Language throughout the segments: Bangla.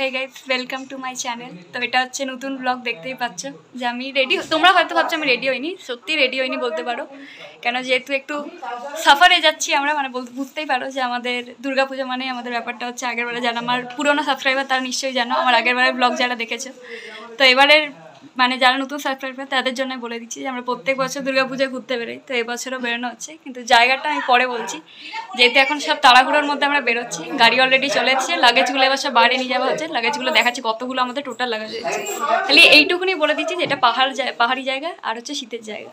Hey guys, welcome to my channel. তো এটা হচ্ছে নতুন ব্লগ, দেখতেই পাচ্ছ যে আমি রেডি। তোমরা হয়তো ভাবছো আমি রেডি হইনি, সত্যি রেডি হইনি বলতে পারো, কেন যেহেতু একটু সাফারে যাচ্ছি আমরা, মানে বুঝতেই পারো যে আমাদের দুর্গাপুজো মানে আমাদের ব্যাপারটা হচ্ছে আগেরবারে যারা আমার পুরোনো সাবস্ক্রাইবার তারা নিশ্চয়ই জানো, আমার আগেরবারের ব্লগ যারা দেখেছো। তো এবারের মানে যারা নতুন সাবস্ক্রাইবার তাদের জন্য বলে দিচ্ছি যে আমরা প্রত্যেক বছর দুর্গাপূজায় ঘুরতে বেরোই, তো এবছরও বেরোনো হচ্ছে, কিন্তু জায়গাটা আমি পরে বলছি। যেহেতু এখন সব তাড়াহুড়োর মধ্যে আমরা বেরোচ্ছি, গাড়ি অলরেডি চলে এসেছে, লাগেজগুলো এবার সব বাইরে নিয়ে যাওয়া হচ্ছে। লাগেজগুলো দেখাচ্ছি কতগুলো আমাদের টোটাল লাগেজ হচ্ছে। খালি এইটুকুনি বলে দিচ্ছি যে এটা পাহাড়ি জায়গা আর হচ্ছে শীতের জায়গা।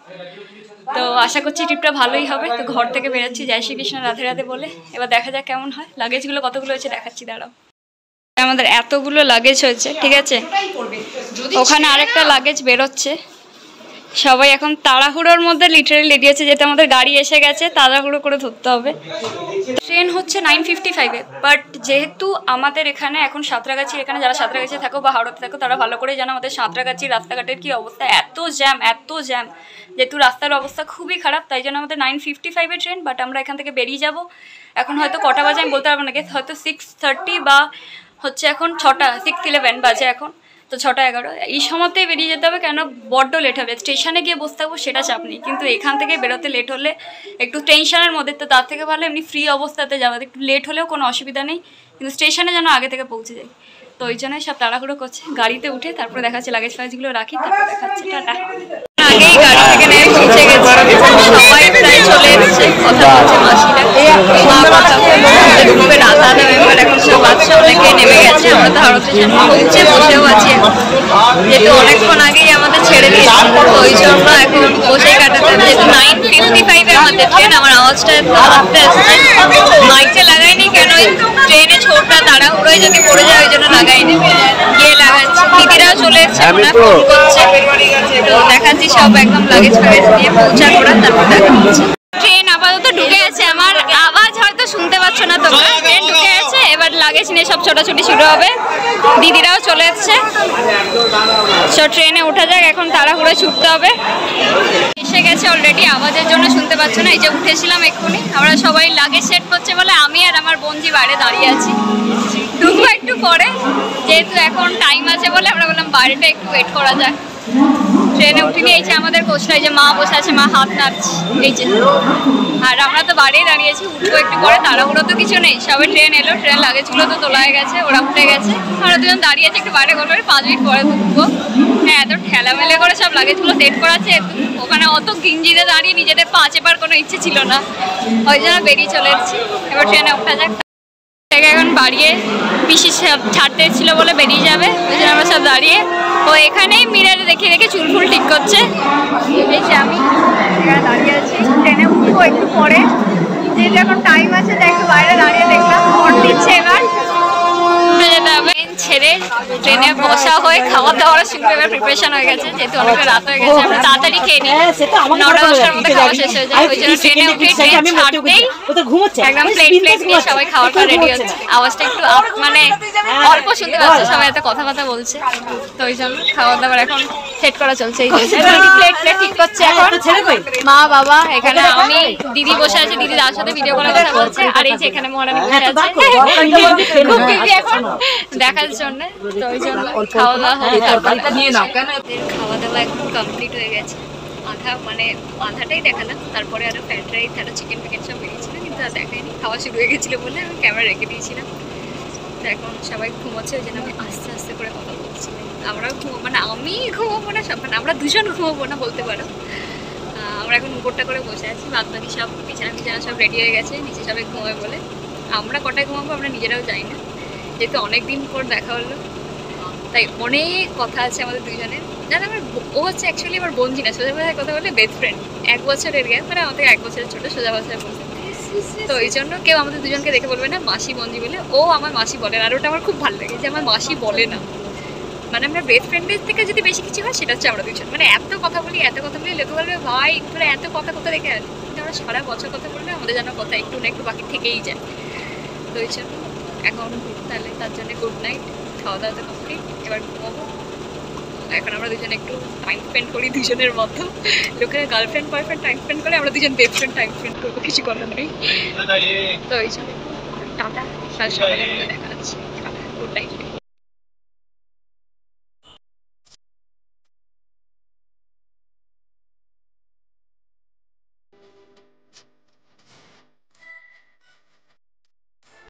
তো আশা করছি ট্রিপটা ভালোই হবে। তো ঘর থেকে বেরোচ্ছি জয় শ্রীকৃষ্ণ রাধে রাধে বলে, এবার দেখা যাক কেমন হয়। লাগেজগুলো কতগুলো হয়েছে দেখাচ্ছি, দাঁড়াও। আমাদের এতগুলো লাগেজ হয়েছে, ঠিক আছে, ওখানে আরেকটা লাগেজ বেরোচ্ছে। সবাই এখন তাড়াহুড়োর মধ্যে লিটারেলি রেডি আছে, যেহেতু আমাদের গাড়ি এসে গেছে, তাড়াহুড়ো করে ধরতে হবে। ট্রেন হচ্ছে 9:55-এ, বাট যেহেতু আমাদের এখানে এখন সাঁতরাগাছির এখানে যারা সাঁতরাগাছি থাকো বা হাওড়াতে থাকো তারা ভালো করে জানো আমাদের সাঁতরাগাছির রাস্তাঘাটের কী অবস্থা। এত জ্যাম, যেহেতু রাস্তার অবস্থা খুবই খারাপ, তাই জন্য আমাদের 9:55-এ ট্রেন। বাট আমরা এখান থেকে বেরিয়ে যাব এখন, হয়তো কটা বাজে আমি বলতে পারবো না, হয়তো 6:30 বা হচ্ছে এখন 6:11 বাজে এখন, তো 6:11 এই সময়তেই বেরিয়ে যেতে হবে, কেন বড্ড লেট হবে। স্টেশনে গিয়ে বসতে থাকবো সেটা চাপ নেই, কিন্তু এখান থেকে বেরোতে লেট হলে একটু টেনশনের মধ্যে, তো তার থেকে ভালো এমনি ফ্রি অবস্থাতে যাওয়া। একটু লেট হলেও কোনো অসুবিধা নেই, কিন্তু স্টেশনে যেন আগে থেকে পৌঁছে যাই। তো ওই জন্যই সব তাড়াহুড়ো করছে, গাড়িতে উঠে তারপরে দেখাচ্ছে লাগেজ ফাগেজগুলো রাখি, তারপর দেখাচ্ছে টাটা। আগেই গাড়ি থেকে নেমে পৌঁছে গেছে, সবাই প্রায় চলে এসেছে, কথা বলছে মাসিরা, মা কথা গ্রুপের আধা মেম্বার এখন সব আছে, অনেকেই নেমে গেছে। আমরা তো হাওড়া স্টেশন পৌঁছে বসেও আছি এখন, যেহেতু অনেকক্ষণ আগেই আমাদের ছেড়ে দিয়েছি, তো ওই জন্য এখন বসেই কাটাতে হবে। যেহেতু 9:55-এ আমাদের ট্রেন, আমার আওয়াজটা একটু আস্তে আসছে, মাইকে লাগাইনি, কেন ওই ট্রেনে ছোটটা তাড়াহুড়োয় যদি পড়ে যায় ওই জন্য লাগাইনি, গিয়ে লাগাচ্ছি। দিদিরাও চলে এসছে, ওরা ফোন করছে, তো দেখাচ্ছি সব একদম লাগেজ ফাগেজ দিয়ে পৌঁছার পরে তারপর দেখা হচ্ছে। ট্রেন আপাতত ঢুকে আছে, আমার আওয়াজ হয়তো শুনতে পাচ্ছ না তোমরা, ট্রেন ঢুকে আছে, এবার লাগেজ নিয়ে সব ছোটাছুটি শুরু হবে। দিদিরাও চলে এসছে, সব ট্রেনে ওঠা যাক, এখন তাড়াহুড়ো ছুটতে হবে। এসে গেছে অলরেডি, আওয়াজের জন্য শুনতে পাচ্ছ না, এই যে উঠেছিলাম এক্ষুনি। আমরা সবাই লাগেজ সেট করছে বলে আমি আর আমার বোনজি বাইরে দাঁড়িয়ে আছি, ঢুকবো একটু পরে, যেহেতু এখন টাইম আছে বলে আমরা বললাম বাইরেটা একটু ওয়েট করা যাক। ট্রেনে উঠিনি, এই যে আমাদের কোচটা, এই যে মা বসে আছে, মা হাত নাড়ছে, এই যে, আর আমরা তো বাইরেই দাঁড়িয়েছি, উঠবো একটু পরে। তাড়াহুড়ো তো কিছু নেই, সবে ট্রেন এলো, ট্রেন লাগেজগুলো তো তোলা হয়ে গেছে, ওরা উঠে গেছে, আমরা দুজন দাঁড়িয়েছি একটু বাইরে গল্প, 5 মিনিট পরে ঢুকবো। হ্যাঁ, এত ঠেলামেলে করে সব লাগেজগুলো সেট করাচ্ছে, ওখানে অত গিঞ্জিতে দাঁড়িয়ে নিজেদের পা চেপার কোনো ইচ্ছে ছিল না, ওই জন্য বেরিয়ে চলে এসেছি। এবার ট্রেনে ওঠা যাক। এখন বাড়িয়ে পিসি ছাড়তে ছিল বলে বেরিয়ে যাবে, ওই জন্য আমরা সব দাঁড়িয়ে, ও এখানেই মিরারে দেখে চুল ফুল ঠিক করছে। এই যে আমি এখানে দাঁড়িয়ে আছি, ট্রেনে উঠবো একটু পরে, যেহেতু এখন টাইম আছে, তাই একটু বাইরে দাঁড়িয়ে দেখলাম ভোট দিচ্ছে। এবার যেতে হবে, ট্রেন ছেড়ে ট্রেনে বসা হয়ে খাওয়া দাওয়ার শুরু, এবার প্রিপারেশন হয়ে গেছে, যেহেতু অনেকটা রাত হয়ে গেছে, আমরা তাড়াতাড়ি খেয়ে নিই, 9:00-10টার মধ্যে খাওয়া শেষ হয়ে যায়। ওই জন্য ট্রেনে উঠে ট্রেন ছাড়তেই একদম প্লেট নিয়ে সবাই খাওয়ার পর রেডি হচ্ছে। আওয়াজটা একটু মানে অল্প শুনতে পাচ্ছে, সবাই এত কথা বলছে, তো ওই জন্য খাওয়া দাওয়ার এখন সেট করা চলছে। এই যে প্লেট ঠিক করছে এখন মা বাবা, এখানে আমি দিদি বসে আছে, দিদি তার সাথে ভিডিও কলে কথা বলছে, আর এই যে এখানে মহারানী বসে আছে খুব বিজি এখন দেখার জন্য, তো ওই জন্য খাওয়া দাওয়া হবে। খাওয়া দাওয়া এখন কমপ্লিট হয়ে গেছে, আধাটাই দেখালাম, তারপরে আরো ফ্রাইড রাইস আরো চিকেন ফিকেন সব বেরিয়েছিল, কিন্তু আর দেখাইনি, খাওয়া শুরু হয়ে গেছিলো বলে আমি ক্যামেরা রেখে দিয়েছিলাম। তো এখন সবাই ঘুমোচ্ছে, ওই জন্য আমি আস্তে আস্তে করে কথা বলছি। আমরাও ঘুমোবো, মানে আমি ঘুমোবো না, সব মানে আমরা দুজন ঘুমোবো না বলতে পারো। আমরা এখন উপরটা করে বসে আছি, বাদ বাকি সব বিছানা সব রেডি হয়ে গেছে, নিচে সবাই ঘুমোয় বলে। আমরা কটায় ঘুমাবো আমরা নিজেরাও যাই না, যেহেতু অনেকদিন পর দেখা হলো, তাই অনেক কথা আছে আমাদের দুজনের। জানো ও হচ্ছে অ্যাকচুয়ালি আমার বোনজি না, সোজা ভাষায় কথা বলে বেস্ট ফ্রেন্ড, 1 বছরের গ্যাপ, মানে আমাদের 1 বছরের ছোটো, সোজা ভাষায় বলছে। তো এই জন্য কেউ আমাদের দুজনকে দেখে বলবে না মাসি বোনজি বলে, ও আমার মাসি বলে। আর ওটা আমার খুব ভালো লাগে যে আমার মাসি বলে না, মানে আমরা বেস্ট ফ্রেন্ডের থেকে যদি বেশি কিছু হয় সেটা হচ্ছে আমরা দুজন, মানে এত কথা বলি লোকে বলবে ভাই তোরা এত কথা দেখে আসি, কিন্তু আমরা সারা বছর কথা বললে আমাদের যেন কথা একটু না একটু বাকি থেকেই যায়। তো ওই জন্য এখন তাহলে তার জন্য গুড নাইট, খাওয়া দাওয়া তো কমপ্লিট, এবার ঘুমাবো। এখন আমরা দুজন একটু টাইম স্পেন্ড করি দুজনের মতো, লোকেরা গার্লফ্রেন্ড বয়ফ্রেন্ড টাইম স্পেন্ড করে, আমরা দুজন বেস্ট ফ্রেন্ড টাইম স্পেন্ড করবো, কিছু করার নেই। তো ওই জন্য টাটা, কাল সকালের মধ্যে দেখা যাচ্ছে, গুড নাইট।